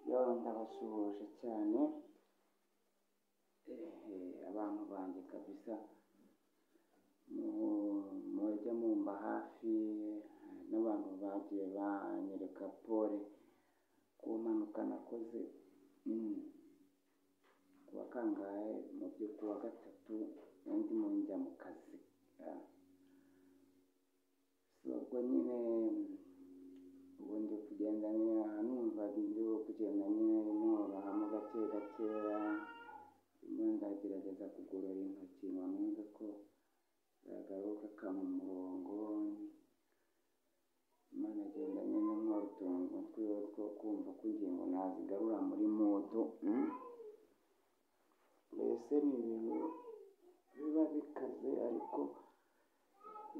Yo ndabasuhuje cyane abantu banjye kabisa, mujya mumba hafi n'abantu bagiye banyereka pole ku mpanuka nakoze kuwa kangahe mu byo kuwa gatatu ndimo njya mu kazi. Ubwo nyine ubundi kugenda numva ndi kugenda nyine norohamo gake gakeya, ndagerageza kugorora intoki ngo numve ko zagaruka mu murongo, agenda nyine nkora utuntu two kumva ko ingingo nazigarura muri modu. Mbese ni ibintu biba bikaze, ariko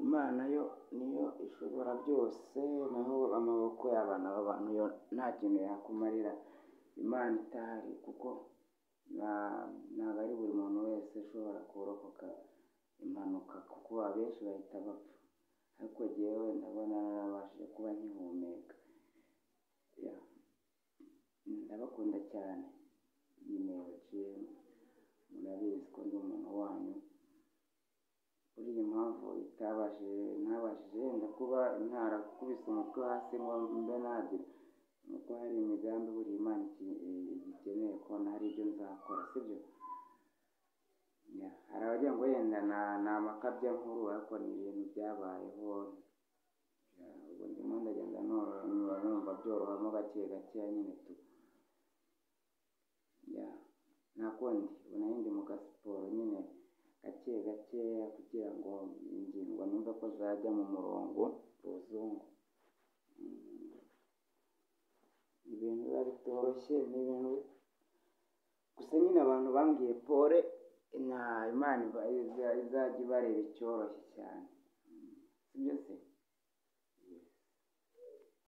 Imana yo niyo ishobora byose, naho amaboko y'abana b'abantu yo nta kintu yakumarira. Imana itahari, kuko ntabwo ari buri muntu wese ushobora kurokoka impanuka, kuko abenshi bahita bapfa, ariko jyewe ndabona narabashije kuba nkihumeka. Ndabakunda cyane, murabizi ko ndi umuntu wanyu. Kuri iyi mpamvu ntabashije wenda kuba ntarakubise umutwe hasi ngo mbe nagira, nuko hari imigambi buri Imana igikeneye ko hari ibyo nzakora, sibyo? Hari abagira ngo wenda ni amakabya nkuru, ariko ni ibintu byabayeho. Ubu ndimo ndagenda numva byorohamo gake gakeya nyine tu. Nta kundi, ubu nari ndi mu gasiporo nyine gake gakeya kugira ngo ingingo numve ko zajya mu murongo ruzungu. Ibintu biba bitoroshye, ni ibintu gusa nyine abantu bambwiye pole, Imana izajya ibareba icyoroshye cyane.